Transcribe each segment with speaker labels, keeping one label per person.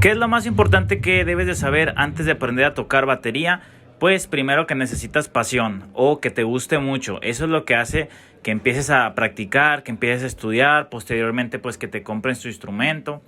Speaker 1: ¿Qué es lo más importante que debes de saber antes de aprender a tocar batería? Pues primero que necesitas pasión o que te guste mucho. Eso es lo que hace que empieces a practicar, que empieces a estudiar, posteriormente pues que te compres tu instrumento.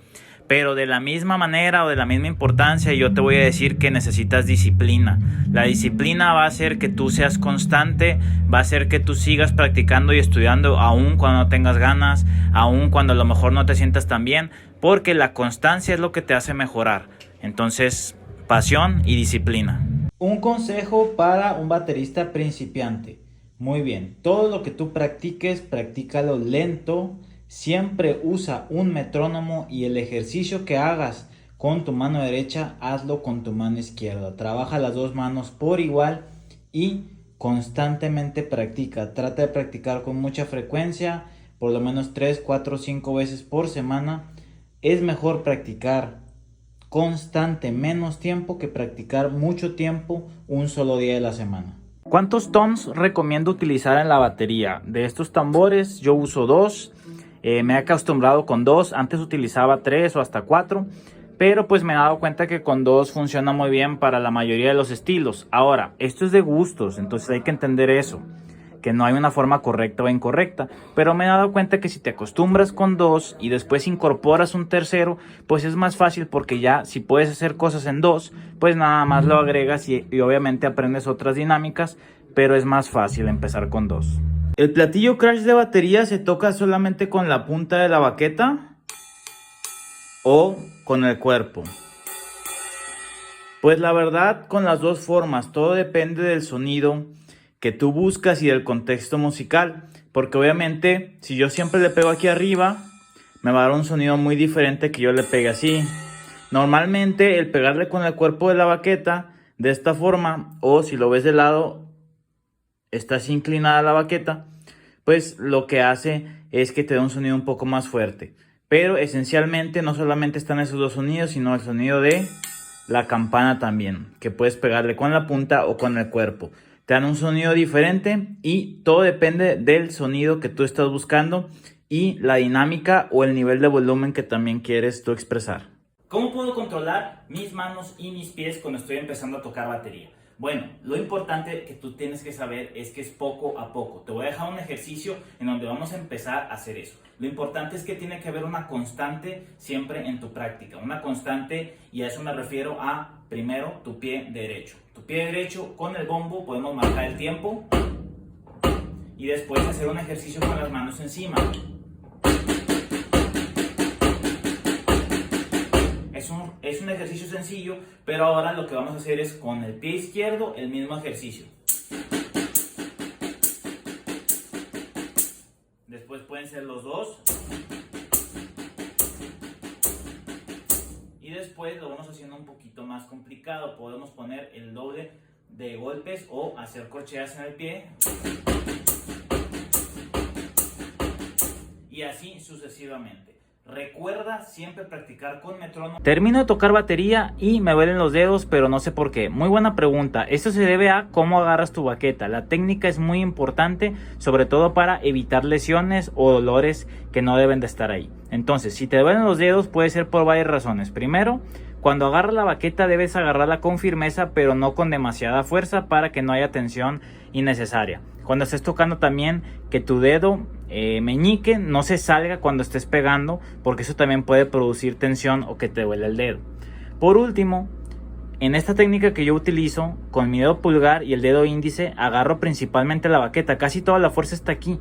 Speaker 1: Pero de la misma manera o de la misma importancia yo te voy a decir que necesitas disciplina. La disciplina va a hacer que tú seas constante, va a hacer que tú sigas practicando y estudiando aun cuando no tengas ganas, aun cuando a lo mejor no te sientas tan bien, porque la constancia es lo que te hace mejorar. Entonces, pasión y disciplina.
Speaker 2: Un consejo para un baterista principiante. Muy bien, todo lo que tú practiques, practícalo lento. Siempre usa un metrónomo y el ejercicio que hagas con tu mano derecha, hazlo con tu mano izquierda. Trabaja las dos manos por igual y constantemente practica. Trata de practicar con mucha frecuencia, por lo menos 3, 4, 5 veces por semana. Es mejor practicar constante menos tiempo que practicar mucho tiempo un solo día de la semana.
Speaker 1: ¿Cuántos toms recomiendo utilizar en la batería? De estos tambores yo uso 2. Me he acostumbrado con 2, antes utilizaba 3 o hasta 4, pero pues me he dado cuenta que con 2 funciona muy bien para la mayoría de los estilos. Ahora, esto es de gustos, entonces hay que entender eso, que no hay una forma correcta o incorrecta, pero me he dado cuenta que si te acostumbras con 2 y después incorporas un tercero, pues es más fácil porque ya si puedes hacer cosas en 2, pues nada más lo agregas y obviamente aprendes otras dinámicas, pero es más fácil empezar con 2. ¿El platillo crash de batería se toca solamente con la punta de la baqueta o con el cuerpo? Pues la verdad, con las dos formas. Todo depende del sonido que tú buscas y del contexto musical. Porque obviamente, si yo siempre le pego aquí arriba, me va a dar un sonido muy diferente que yo le pegue así. Normalmente, el pegarle con el cuerpo de la baqueta de esta forma, o si lo ves de lado, está así inclinada la baqueta, pues lo que hace es que te da un sonido un poco más fuerte. Pero esencialmente no solamente están esos dos sonidos, sino el sonido de la campana también, que puedes pegarle con la punta o con el cuerpo. Te dan un sonido diferente y todo depende del sonido que tú estás buscando y la dinámica o el nivel de volumen que también quieres tú expresar. ¿Cómo puedo controlar mis manos y mis pies cuando estoy empezando a tocar batería? Bueno, lo importante que tú tienes que saber es que es poco a poco. Te voy a dejar un ejercicio en donde vamos a empezar a hacer eso. Lo importante es que tiene que haber una constante siempre en tu práctica. Una constante, y a eso me refiero a, primero, tu pie derecho. Tu pie derecho con el bombo podemos marcar el tiempo y después hacer un ejercicio con las manos encima. Es un ejercicio sencillo, pero ahora lo que vamos a hacer es con el pie izquierdo el mismo ejercicio. Después pueden ser los dos. Y después lo vamos haciendo un poquito más complicado. Podemos poner el doble de golpes o hacer corcheas en el pie. Y así sucesivamente. Recuerda siempre practicar con metrónomo. Termino de tocar batería y me duelen los dedos, pero no sé por qué. Muy buena pregunta. Esto se debe a cómo agarras tu baqueta. La técnica es muy importante, sobre todo para evitar lesiones o dolores que no deben de estar ahí. Entonces, si te duelen los dedos, puede ser por varias razones. Primero, cuando agarras la baqueta debes agarrarla con firmeza, pero no con demasiada fuerza para que no haya tensión innecesaria. Cuando estés tocando también, que tu dedo meñique no se salga cuando estés pegando, porque eso también puede producir tensión o que te duele el dedo. Por último, en esta técnica que yo utilizo, con mi dedo pulgar y el dedo índice, agarro principalmente la baqueta. Casi toda la fuerza está aquí.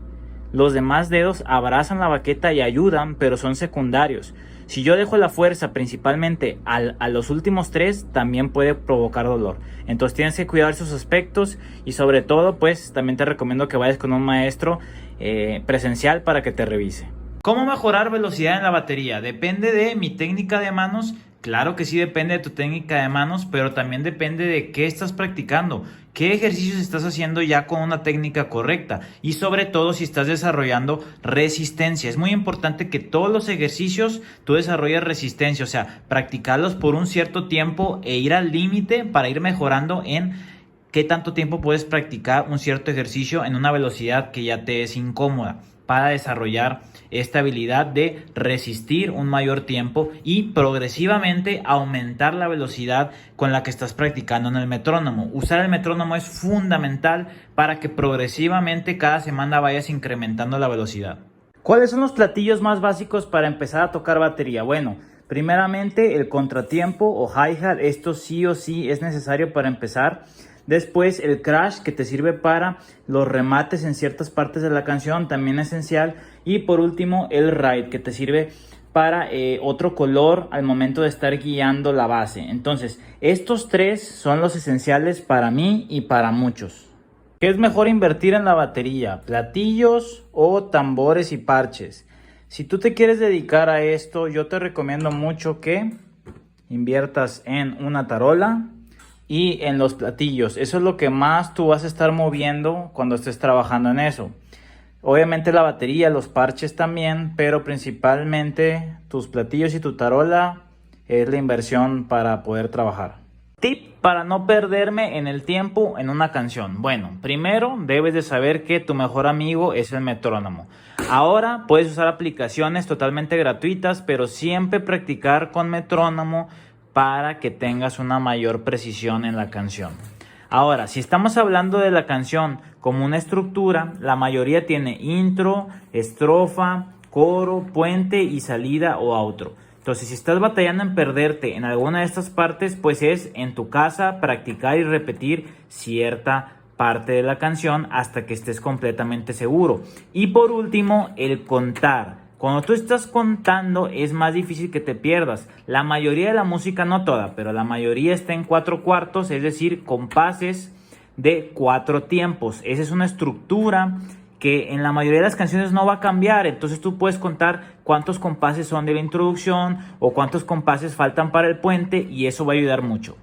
Speaker 1: Los demás dedos abrazan la baqueta y ayudan, pero son secundarios. Si yo dejo la fuerza principalmente a los últimos 3, también puede provocar dolor. Entonces tienes que cuidar esos aspectos y sobre todo, pues también te recomiendo que vayas con un maestro presencial para que te revise. ¿Cómo mejorar velocidad en la batería? ¿Depende de mi técnica de manos? Claro que sí depende de tu técnica de manos, pero también depende de qué estás practicando, qué ejercicios estás haciendo ya con una técnica correcta y sobre todo si estás desarrollando resistencia. Es muy importante que todos los ejercicios tú desarrolles resistencia, o sea, practicarlos por un cierto tiempo e ir al límite para ir mejorando en qué tanto tiempo puedes practicar un cierto ejercicio en una velocidad que ya te es incómoda.
Speaker 2: para desarrollar esta habilidad de resistir un mayor tiempo y progresivamente aumentar la velocidad con la que estás practicando en el metrónomo. Usar el metrónomo es fundamental para que progresivamente cada semana vayas incrementando la velocidad.
Speaker 1: ¿Cuáles son los platillos más básicos para empezar a tocar batería? Bueno, primeramente el contratiempo o hi-hat, esto sí o sí es necesario para empezar. Después el crash, que te sirve para los remates en ciertas partes de la canción, también esencial. Y por último el ride, que te sirve para otro color al momento de estar guiando la base. Entonces estos tres son los esenciales para mí y para muchos. ¿Qué es mejor invertir en la batería? ¿Platillos o tambores y parches? Si tú te quieres dedicar a esto, yo te recomiendo mucho que inviertas en una tarola y en los platillos. Eso es lo que más tú vas a estar moviendo cuando estés trabajando en eso. Obviamente la batería, los parches también, pero principalmente tus platillos y tu tarola es la inversión para poder trabajar. Tip para no perderme en el tiempo en una canción. Bueno, primero debes de saber que tu mejor amigo es el metrónomo. Ahora puedes usar aplicaciones totalmente gratuitas, pero siempre practicar con metrónomo para que tengas una mayor precisión en la canción. Ahora, si estamos hablando de la canción como una estructura, la mayoría tiene intro, estrofa, coro, puente y salida o outro. Entonces, si estás batallando en perderte en alguna de estas partes, pues es en tu casa practicar y repetir cierta parte de la canción hasta que estés completamente seguro. Y por último, el contar. Cuando tú estás contando es más difícil que te pierdas. La mayoría de la música, no toda, pero la mayoría está en 4/4, es decir, compases de 4 tiempos. Esa es una estructura que en la mayoría de las canciones no va a cambiar. Entonces tú puedes contar cuántos compases son de la introducción o cuántos compases faltan para el puente y eso va a ayudar mucho.